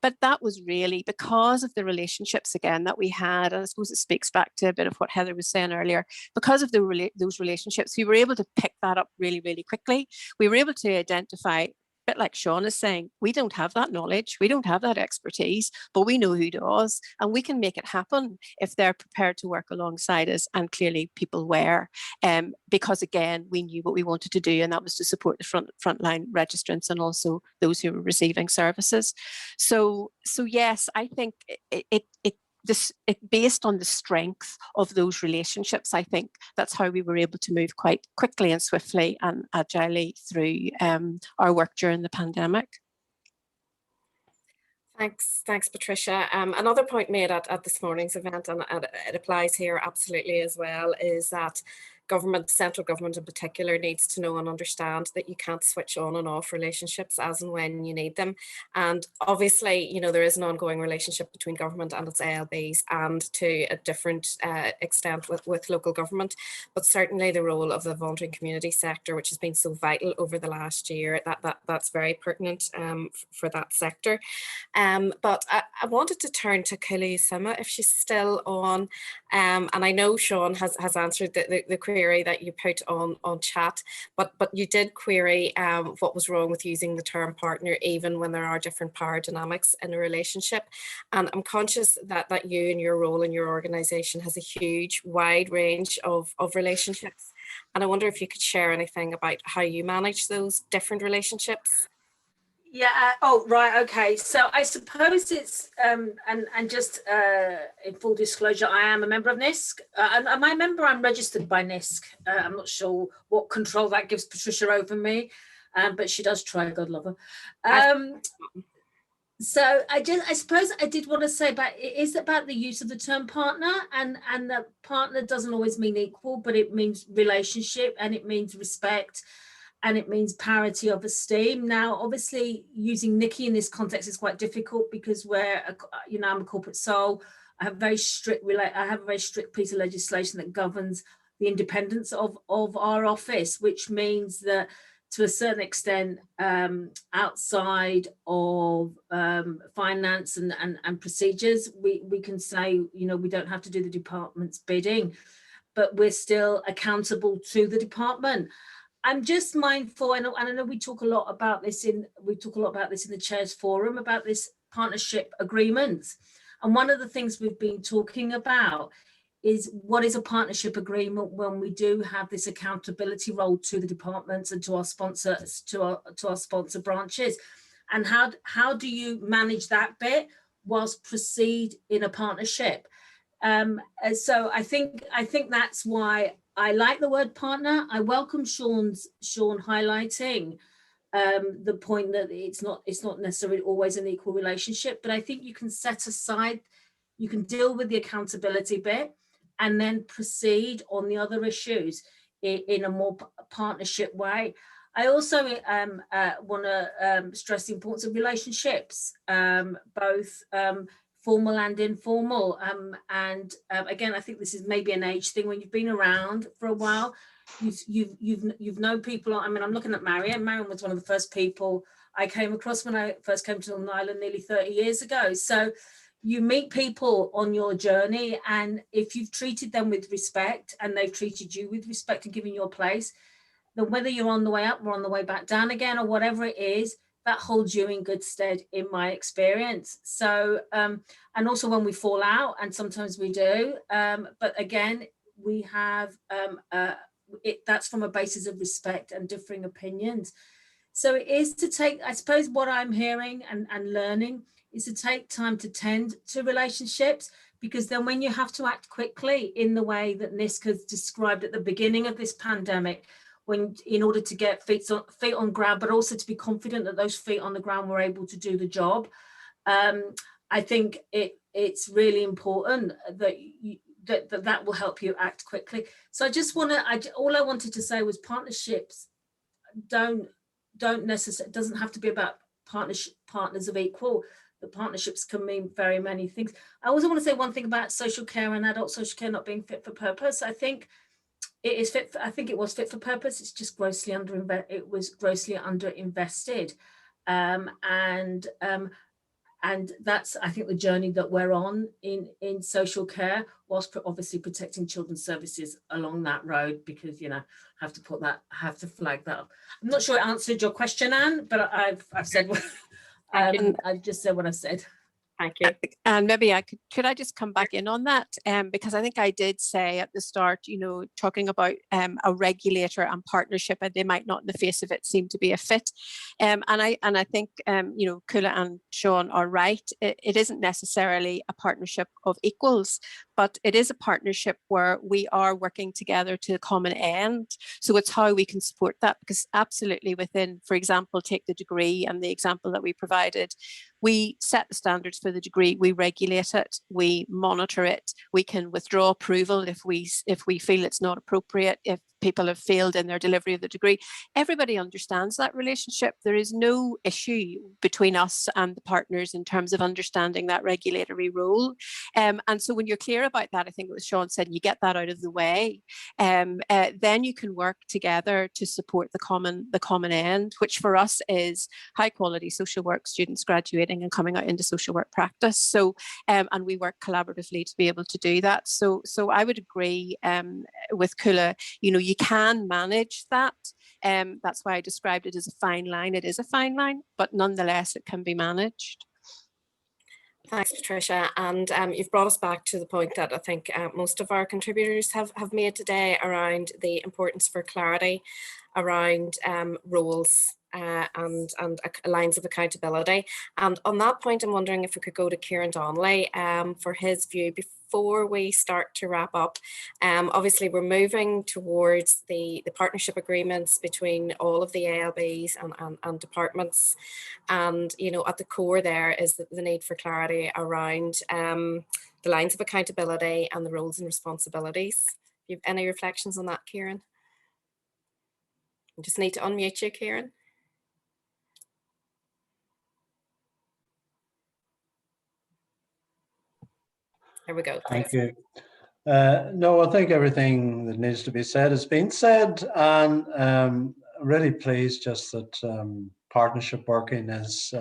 But that was really because of the relationships, again, that we had. And I suppose it speaks back to a bit of what Heather was saying earlier. Because of those relationships, we were able to pick that up really, really quickly. We were able to identify, bit like Sean is saying, we don't have that knowledge, we don't have that expertise, but we know who does, and we can make it happen if they're prepared to work alongside us. And clearly people were, because again, we knew what we wanted to do, and that was to support the frontline registrants and also those who were receiving services. So yes, I think it based on the strength of those relationships, I think that's how we were able to move quite quickly and swiftly and agilely through our work during the pandemic. Thanks, Patricia. Another point made at this morning's event, and it applies here absolutely as well, is that central government in particular, needs to know and understand that you can't switch on and off relationships as and when you need them. And obviously, there is an ongoing relationship between government and its ALBs, and to a different extent with local government. But certainly the role of the voluntary community sector, which has been so vital over the last year, that's very pertinent for that sector. But I wanted to turn to Kulu Sima, if she's still on. And I know Sean has answered the query that you put on chat, but you did query what was wrong with using the term partner, even when there are different power dynamics in a relationship. And I'm conscious that you and your role in your organisation has a huge, wide range of relationships. And I wonder if you could share anything about how you manage those different relationships. Yeah. Oh, right. Okay. So I suppose it's and just in full disclosure, I am a member of NISCC. And I'm registered by NISCC. I'm not sure what control that gives Patricia over me, but she does try. God love her. So I suppose I did want to say about it is about the use of the term partner, and that partner doesn't always mean equal, but it means relationship, and it means respect. And it means parity of esteem. Now, obviously, using Nikki in this context is quite difficult because I'm a corporate soul. I have a very strict piece of legislation that governs the independence of our office, which means that to a certain extent, outside of finance and procedures, we can say, we don't have to do the department's bidding, but we're still accountable to the department. I'm just mindful, and I know we talk a lot about this in the Chairs Forum, about this partnership agreements. And one of the things we've been talking about is what is a partnership agreement when we do have this accountability role to the departments and to our sponsors, to our sponsor branches, and how do you manage that bit whilst proceed in a partnership? So I think that's why I like the word partner. I welcome Sean highlighting the point that it's not necessarily always an equal relationship, but I think you can set aside, you can deal with the accountability bit and then proceed on the other issues in a more partnership way. I also want to stress the importance of relationships, both formal and informal. And again, I think this is maybe an age thing. When you've been around for a while, you've known people. I mean, I'm looking at Marion. Marion was one of the first people I came across when I first came to Northern Ireland nearly 30 years ago. So you meet people on your journey, and if you've treated them with respect and they've treated you with respect and given you a place, then whether you're on the way up or on the way back down again or whatever it is, that holds you in good stead in my experience. So, and also when we fall out, and sometimes we do, but again, we have, that's from a basis of respect and differing opinions. So it is to take, I suppose what I'm hearing and learning is to take time to tend to relationships, because then when you have to act quickly in the way that NISCC has described at the beginning of this pandemic, when in order to get feet on ground, but also to be confident that those feet on the ground were able to do the job. I think it's really important that that will help you act quickly. So I just want to, all I wanted to say was partnerships don't necessarily, doesn't have to be about partners of equal. The partnerships can mean very many things. I also want to say one thing about social care and adult social care not being fit for purpose. I think it is fit for, I think it was fit for purpose. It's just grossly underinvested, and that's, I think, the journey that we're on in social care, whilst obviously protecting children's services along that road, because have to flag that up. I'm not sure it answered your question, Anne, but I've said what I've just said what I said. Thank you. And maybe could I just come back in on that? Because I think I did say at the start, talking about a regulator and partnership, and they might not in the face of it seem to be a fit. And I think, Kula and Sean are right. It isn't necessarily a partnership of equals, but it is a partnership where we are working together to a common end. So it's how we can support that, because absolutely within, for example, take the degree and the example that we provided, we set the standards for the degree, we regulate it, we monitor it, we can withdraw approval if we feel it's not appropriate, if people have failed in their delivery of the degree. Everybody understands that relationship. There is no issue between us and the partners in terms of understanding that regulatory role. And so when you're clear about that, I think what Sean said, you get that out of the way, then you can work together to support the common end, which for us is high quality social work students graduating and coming out into social work practice. So, and we work collaboratively to be able to do that. So I would agree with Kula, you can manage that. That's why I described it as a fine line. It is a fine line, but nonetheless, it can be managed. Thanks, Patricia. And you've brought us back to the point that I think most of our contributors have made today around the importance for clarity around roles and lines of accountability. And on that point, I'm wondering if we could go to Kieran Donnelly for his view before we start to wrap up. Obviously, we're moving towards the partnership agreements between all of the ALBs and departments. And, at the core there is the need for clarity around the lines of accountability and the roles and responsibilities. Do you have any reflections on that, Kieran? I just need to unmute you, Kieran. There we go. Thank you. No, I think everything that needs to be said has been said, and I'm really pleased just that partnership working is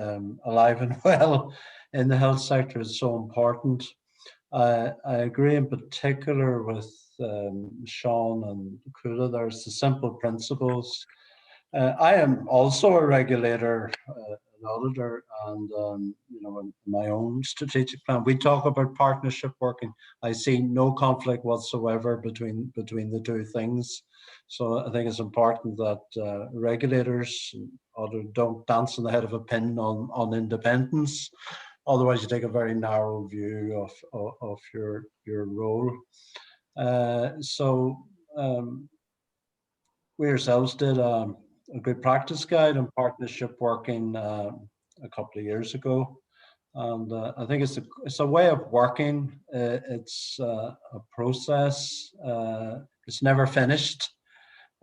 alive and well in the health sector is so important. I agree in particular with Sean and Kula. There's the simple principles. I am also a regulator, an auditor, and in my own strategic plan, we talk about partnership working. I see no conflict whatsoever between the two things. So I think it's important that regulators and auditors don't dance on the head of a pin on independence. Otherwise, you take a very narrow view of your role. We ourselves did a good practice guide on partnership working a couple of years ago, and I think it's a way of working. It's a process. It's never finished.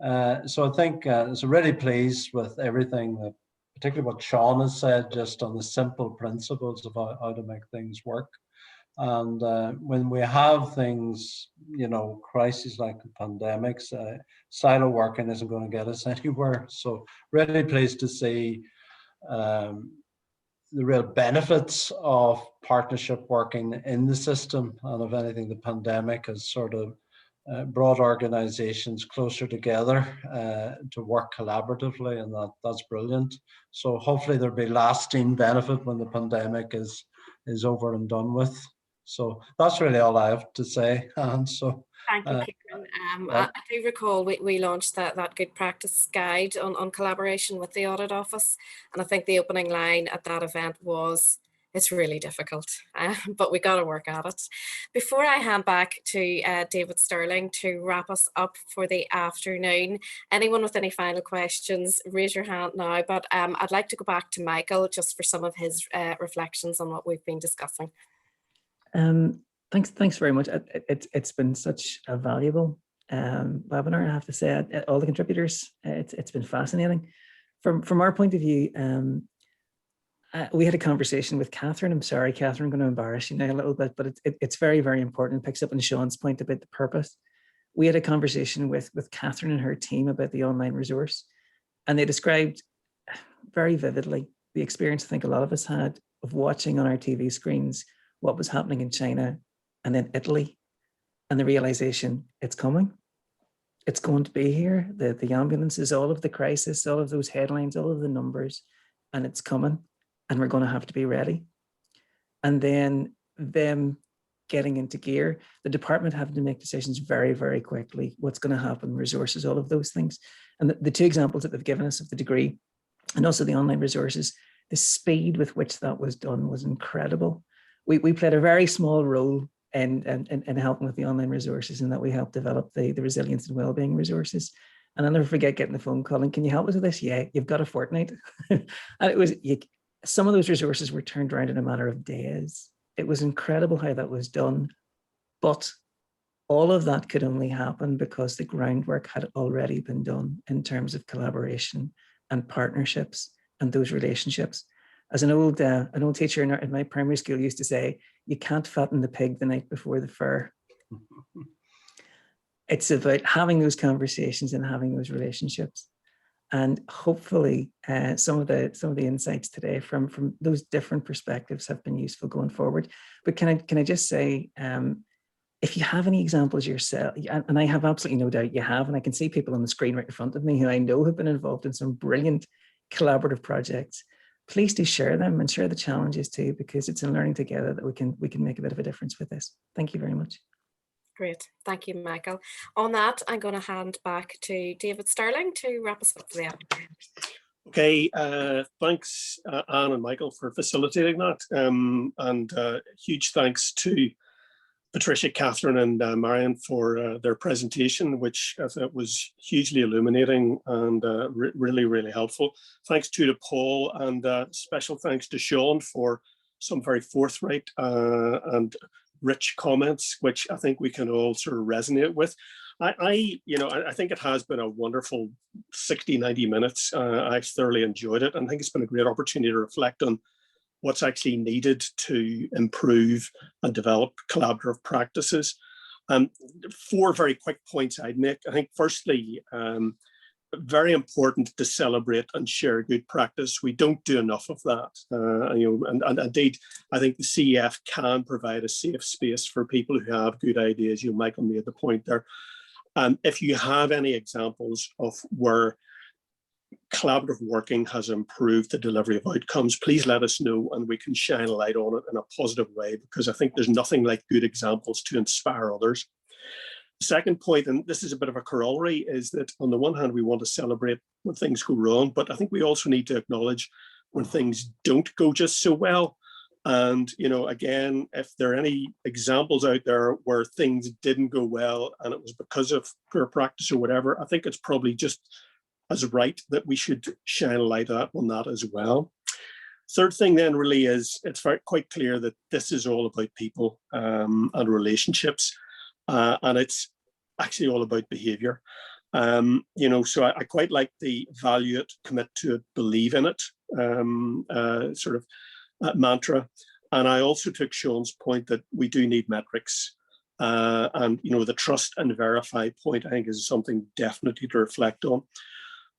So I think it's really pleased with everything that, particularly what Sean has said, just on the simple principles of how to make things work. And when we have things, crises like pandemics, silo working isn't going to get us anywhere. So really pleased to see the real benefits of partnership working in the system. And if anything, the pandemic has sort of brought organizations closer together to work collaboratively, and that's brilliant. So hopefully there'll be lasting benefit when the pandemic is over and done with. So that's really all I have to say. And so thank you, Kieran. I do recall we launched that good practice guide on collaboration with the audit office, and I think the opening line at that event was, "It's really difficult, but we got to work at it." Before I hand back to David Sterling to wrap us up for the afternoon, anyone with any final questions, raise your hand now. But I'd like to go back to Michael just for some of his reflections on what we've been discussing. Thanks very much. It's been such a valuable webinar, I have to say. All the contributors, it's been fascinating. From our point of view, we had a conversation with Catherine. I'm sorry, Catherine, I'm going to embarrass you now a little bit, but it's very, very important. It picks up on Sean's point about the purpose. We had a conversation with Catherine and her team about the online resource, and they described very vividly the experience I think a lot of us had of watching on our TV screens what was happening in China and then Italy, and the realization it's coming. It's going to be here. The ambulances, all of the crisis, all of those headlines, all of the numbers, and it's coming, and we're going to have to be ready. And then them getting into gear, the department having to make decisions very, very quickly, what's going to happen, resources, all of those things. And the two examples that they've given us of the degree and also the online resources, the speed with which that was done was incredible. We played a very small role in helping with the online resources, in that we helped develop the resilience and wellbeing resources. And I'll never forget getting the phone call and, "Can you help us with this?" "Yeah, you've got a fortnight." And it was, some of those resources were turned around in a matter of days. It was incredible how that was done. But all of that could only happen because the groundwork had already been done in terms of collaboration and partnerships and those relationships. As an old teacher in my primary school used to say, you can't fatten the pig the night before the fair. It's about having those conversations and having those relationships. And hopefully some of the insights today from those different perspectives have been useful going forward. But can I just say, if you have any examples yourself, and I have absolutely no doubt you have, and I can see people on the screen right in front of me who I know have been involved in some brilliant collaborative projects, please do share them and share the challenges too, because it's in learning together that we can make a bit of a difference with this. Thank you very much. Great. Thank you, Michael. On that, I'm going to hand back to David Sterling to wrap us up for the afternoon. Okay, thanks Anne and Michael for facilitating that, and huge thanks to Patricia, Catherine and Marion for their presentation, which I thought was hugely illuminating and really, really helpful. Thanks to Paul, and special thanks to Sean for some very forthright and rich comments, which I think we can all sort of resonate with. I think it has been a wonderful 60, 90 minutes. I thoroughly enjoyed it, and I think it's been a great opportunity to reflect on what's actually needed to improve and develop collaborative practices. 4 very quick points I'd make. I think firstly, very important to celebrate and share good practice. We don't do enough of that. And indeed, I think the CEF can provide a safe space for people who have good ideas. Michael made the point there. If you have any examples of where collaborative working has improved the delivery of outcomes, please let us know and we can shine a light on it in a positive way, because I think there's nothing like good examples to inspire others. The second point, and this is a bit of a corollary, is that on the one hand, we want to celebrate when things go wrong, but I think we also need to acknowledge when things don't go just so well. And, again, if there are any examples out there where things didn't go well and it was because of poor practice or whatever, I think it's probably just as right that we should shine a light on that as well. Third thing then really is, it's quite clear that this is all about people and relationships. And it's actually all about behavior. So I quite like the value it, commit to it, believe in it mantra. And I also took Sean's point that we do need metrics. And the trust and verify point, I think, is something definitely to reflect on.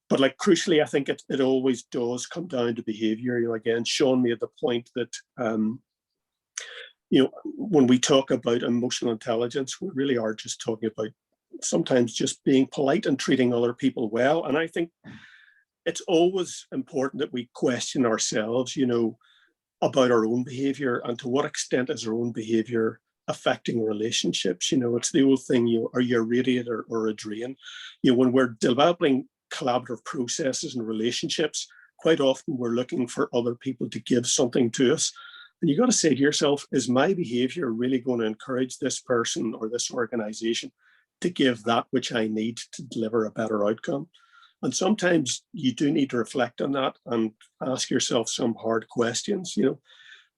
But crucially, I think it always does come down to behavior. Again, Sean made the point that when we talk about emotional intelligence, we really are just talking about sometimes just being polite and treating other people well. And I think it's always important that we question ourselves, about our own behavior and to what extent is our own behavior affecting relationships. It's the old thing, are you a radiator or a drain? When we're developing collaborative processes and relationships, quite often we're looking for other people to give something to us. And you got to say to yourself, is my behavior really going to encourage this person or this organization to give that which I need to deliver a better outcome? And sometimes you do need to reflect on that and ask yourself some hard questions.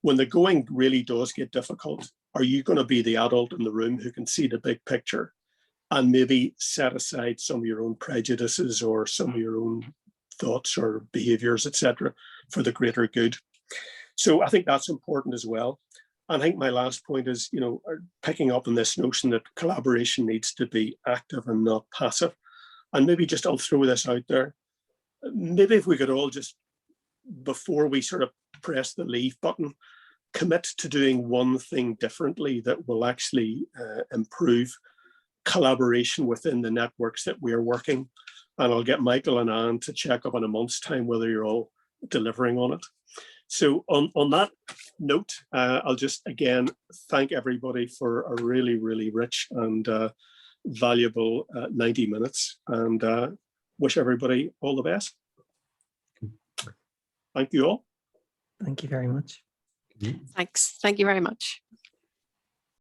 When the going really does get difficult, are you going to be the adult in the room who can see the big picture and maybe set aside some of your own prejudices or some of your own thoughts or behaviors, etc., for the greater good? So I think that's important as well. And I think my last point is, picking up on this notion that collaboration needs to be active and not passive. And maybe just, I'll throw this out there. Maybe if we could all just, before we sort of press the leave button, commit to doing one thing differently that will actually improve collaboration within the networks that we are working. And I'll get Michael and Anne to check up in a month's time whether you're all delivering on it. So on that note, I'll just again thank everybody for a really, really rich and valuable 90 minutes, and wish everybody all the best. Thank you all. Thank you very much. Thanks. Thank you very much.